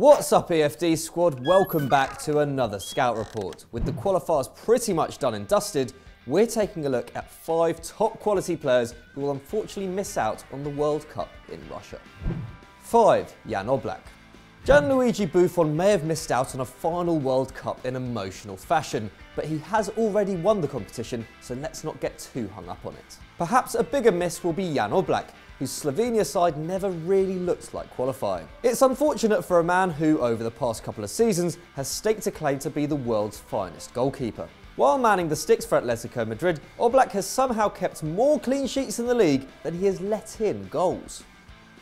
What's up EFD squad, welcome back to another Scout Report. With the qualifiers pretty much done and dusted, we're taking a look at 5 top quality players who will unfortunately miss out on the World Cup in Russia. 5. Jan Oblak. Gianluigi Buffon may have missed out on a final World Cup in emotional fashion, but he has already won the competition, so let's not get too hung up on it. Perhaps a bigger miss will be Jan Oblak, whose Slovenia side never really looked like qualifying. It's unfortunate for a man who, over the past couple of seasons, has staked a claim to be the world's finest goalkeeper. While manning the sticks for Atletico Madrid, Oblak has somehow kept more clean sheets in the league than he has let in goals.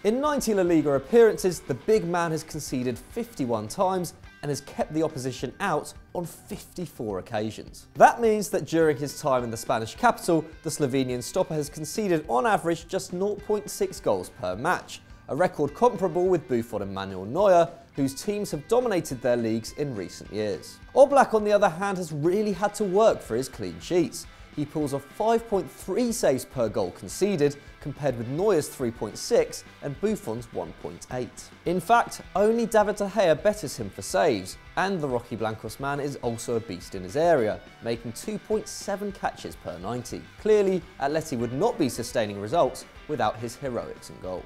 In 90 La Liga appearances, the big man has conceded 51 times and has kept the opposition out on 54 occasions. That means that during his time in the Spanish capital, the Slovenian stopper has conceded on average just 0.6 goals per match, a record comparable with Buffon and Manuel Neuer, whose teams have dominated their leagues in recent years. Oblak, on the other hand, has really had to work for his clean sheets. He pulls off 5.3 saves per goal conceded, compared with Neuer's 3.6 and Buffon's 1.8. In fact, only David De Gea betters him for saves, and the Rocky Blancos man is also a beast in his area, making 2.7 catches per 90. Clearly, Atleti would not be sustaining results without his heroics in goal.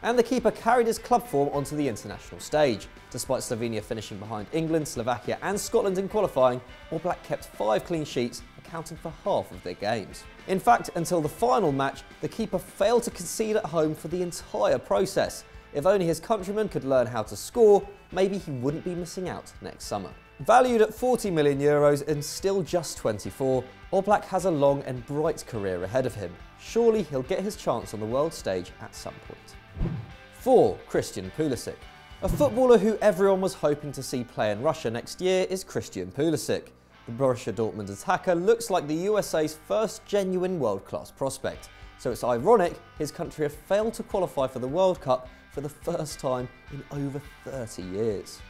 And the keeper carried his club form onto the international stage. Despite Slovenia finishing behind England, Slovakia and Scotland in qualifying, Oblak kept 5 clean sheets, accounting for half of their games. In fact, until the final match, the keeper failed to concede at home for the entire process. If only his countrymen could learn how to score, maybe he wouldn't be missing out next summer. Valued at €40 million and still just 24, Oblak has a long and bright career ahead of him. Surely he'll get his chance on the world stage at some point. 4. Christian Pulisic. A footballer who everyone was hoping to see play in Russia next year is Christian Pulisic. The Borussia Dortmund attacker looks like the USA's first genuine world-class prospect, so it's ironic his country have failed to qualify for the World Cup for the first time in over 30 years.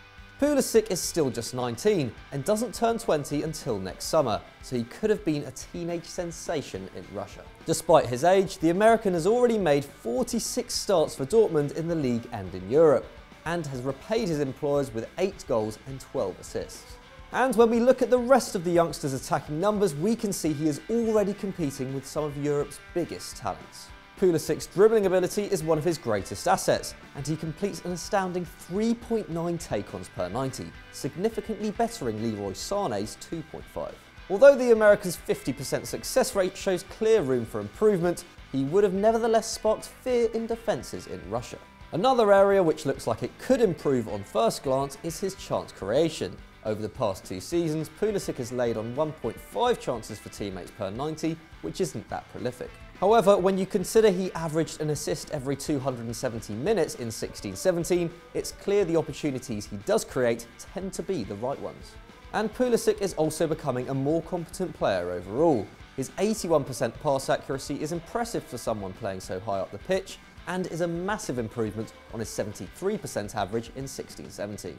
Pulisic is still just 19 and doesn't turn 20 until next summer, so he could have been a teenage sensation in Russia. Despite his age, the American has already made 46 starts for Dortmund in the league and in Europe, and has repaid his employers with 8 goals and 12 assists. And when we look at the rest of the youngster's attacking numbers, we can see he is already competing with some of Europe's biggest talents. Pulisic's dribbling ability is one of his greatest assets, and he completes an astounding 3.9 take-ons per 90, significantly bettering Leroy Sané's 2.5. Although the American's 50% success rate shows clear room for improvement, he would have nevertheless sparked fear in defences in Russia. Another area which looks like it could improve on first glance is his chance creation. Over the past 2 seasons, Pulisic has laid on 1.5 chances for teammates per 90, which isn't that prolific. However, when you consider he averaged an assist every 270 minutes in 16-17, it's clear the opportunities he does create tend to be the right ones. And Pulisic is also becoming a more competent player overall. His 81% pass accuracy is impressive for someone playing so high up the pitch, and is a massive improvement on his 73% average in 16-17.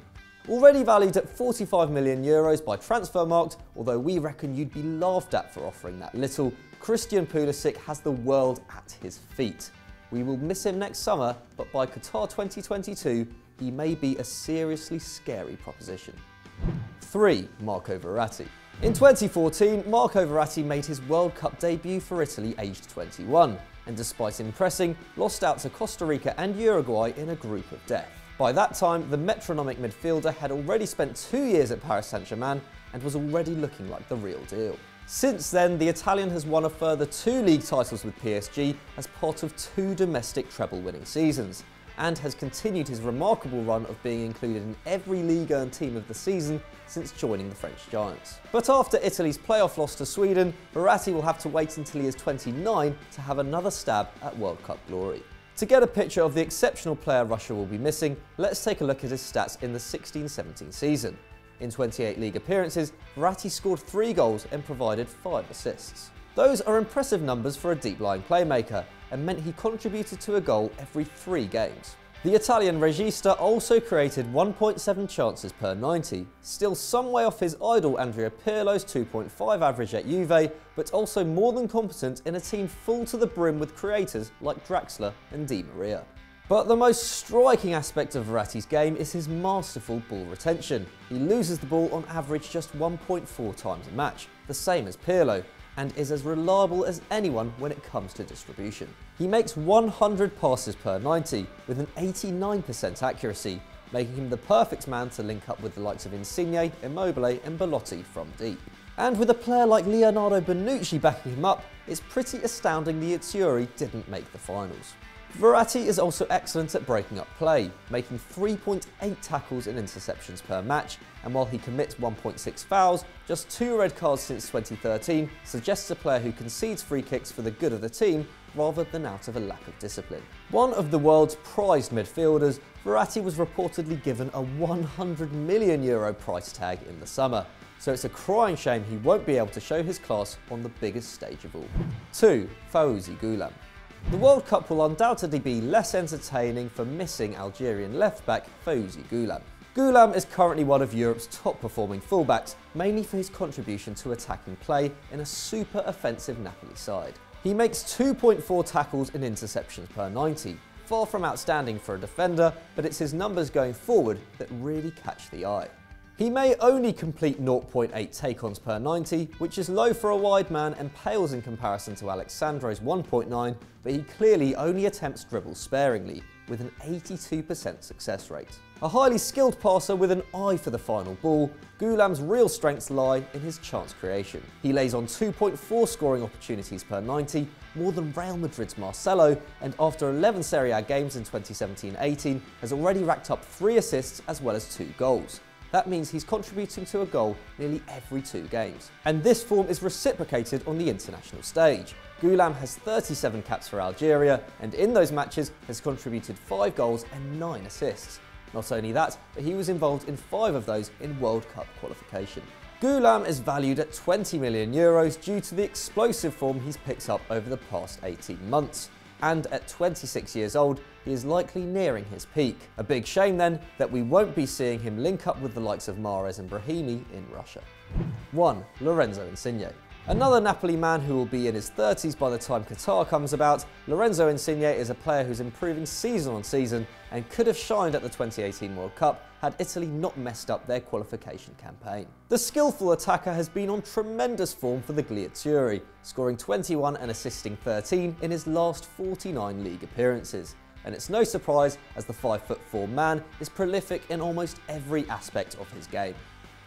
Already valued at €45 million by Transfermarkt, although we reckon you'd be laughed at for offering that little, Christian Pulisic has the world at his feet. We will miss him next summer, but by Qatar 2022, he may be a seriously scary proposition. 3. Marco Verratti. In 2014, Marco Verratti made his World Cup debut for Italy aged 21, and despite impressing, lost out to Costa Rica and Uruguay in a group of death. By that time, the metronomic midfielder had already spent 2 years at Paris Saint-Germain and was already looking like the real deal. Since then, the Italian has won a further 2 league titles with PSG as part of 2 domestic treble-winning seasons, and has continued his remarkable run of being included in every Ligue 1 team of the season since joining the French Giants. But after Italy's playoff loss to Sweden, Verratti will have to wait until he is 29 to have another stab at World Cup glory. To get a picture of the exceptional player Russia will be missing, let's take a look at his stats in the 16-17 season. In 28 league appearances, Verratti scored 3 goals and provided 5 assists. Those are impressive numbers for a deep-lying playmaker, and meant he contributed to a goal every 3 games. The Italian regista also created 1.7 chances per 90, still some way off his idol Andrea Pirlo's 2.5 average at Juve, but also more than competent in a team full to the brim with creators like Draxler and Di Maria. But the most striking aspect of Verratti's game is his masterful ball retention. He loses the ball on average just 1.4 times a match, the same as Pirlo, and is as reliable as anyone when it comes to distribution. He makes 100 passes per 90 with an 89% accuracy, making him the perfect man to link up with the likes of Insigne, Immobile and Belotti from deep. And with a player like Leonardo Bonucci backing him up, it's pretty astounding the Azzurri didn't make the finals. Verratti is also excellent at breaking up play, making 3.8 tackles and interceptions per match, and while he commits 1.6 fouls, just 2 red cards since 2013 suggests a player who concedes free kicks for the good of the team rather than out of a lack of discipline. One of the world's prized midfielders, Verratti was reportedly given a €100 million price tag in the summer, so it's a crying shame he won't be able to show his class on the biggest stage of all. 2. Fozzy Gulam. The World Cup will undoubtedly be less entertaining for missing Algerian left-back Fozzy Gulam. Gulam is currently one of Europe's top performing fullbacks, mainly for his contribution to attacking play in a super offensive Napoli side. He makes 2.4 tackles and interceptions per 90, far from outstanding for a defender, but it's his numbers going forward that really catch the eye. He may only complete 0.8 take-ons per 90, which is low for a wide man and pales in comparison to Alexandro's 1.9, but he clearly only attempts dribbles sparingly, with an 82% success rate. A highly skilled passer with an eye for the final ball, Gulam's real strengths lie in his chance creation. He lays on 2.4 scoring opportunities per 90, more than Real Madrid's Marcelo, and after 11 Serie A games in 2017-18, has already racked up 3 assists as well as 2 goals. That means he's contributing to a goal nearly every 2 games. And this form is reciprocated on the international stage. Gulam has 37 caps for Algeria, and in those matches has contributed 5 goals and 9 assists. Not only that, but he was involved in 5 of those in World Cup qualification. Gulam is valued at €20 million due to the explosive form he's picked up over the past 18 months. And at 26 years old, he is likely nearing his peak. A big shame then that we won't be seeing him link up with the likes of Mahrez and Brahimi in Russia. 1. Lorenzo Insigne. Another Napoli man who will be in his 30s by the time Qatar comes about, Lorenzo Insigne is a player who's improving season on season and could have shined at the 2018 World Cup had Italy not messed up their qualification campaign. The skillful attacker has been on tremendous form for the Azzurri, scoring 21 and assisting 13 in his last 49 league appearances. And it's no surprise as the 5'4" man is prolific in almost every aspect of his game.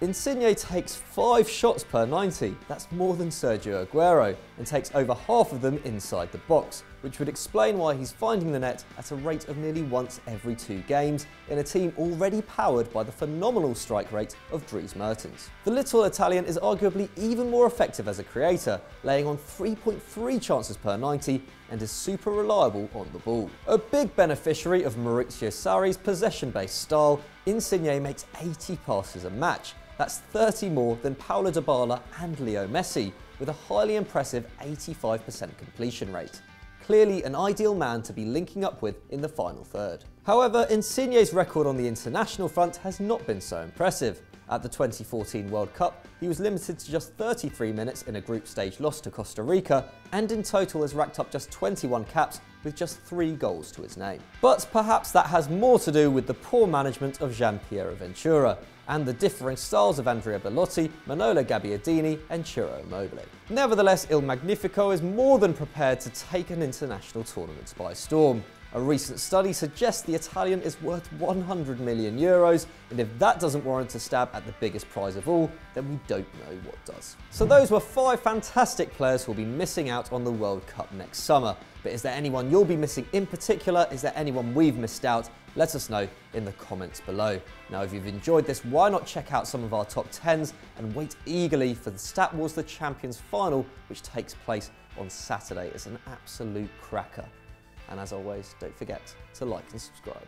Insigne takes 5 shots per 90, that's more than Sergio Aguero, and takes over half of them inside the box, which would explain why he's finding the net at a rate of nearly once every 2 games in a team already powered by the phenomenal strike rate of Dries Mertens. The little Italian is arguably even more effective as a creator, laying on 3.3 chances per 90 and is super reliable on the ball. A big beneficiary of Maurizio Sarri's possession-based style, Insigne makes 80 passes a match. That's 30 more than Paulo Dybala and Leo Messi, with a highly impressive 85% completion rate. Clearly an ideal man to be linking up with in the final third. However, Insigne's record on the international front has not been so impressive. At the 2014 World Cup, he was limited to just 33 minutes in a group stage loss to Costa Rica, and in total has racked up just 21 caps with just 3 goals to his name. But perhaps that has more to do with the poor management of Gianpiero Ventura, and the differing styles of Andrea Belotti, Manolo Gabbiadini and Ciro Immobile. Nevertheless, Il Magnifico is more than prepared to take an international tournament by storm. A recent study suggests the Italian is worth €100 million, and if that doesn't warrant a stab at the biggest prize of all, then we don't know what does. So those were 5 fantastic players who will be missing out on the World Cup next summer. But is there anyone you'll be missing in particular? Is there anyone we've missed out? Let us know in the comments below. Now, if you've enjoyed this, why not check out some of our top 10s and wait eagerly for the Stat Wars The Champions final, which takes place on Saturday. It's an absolute cracker. And as always, don't forget to like and subscribe.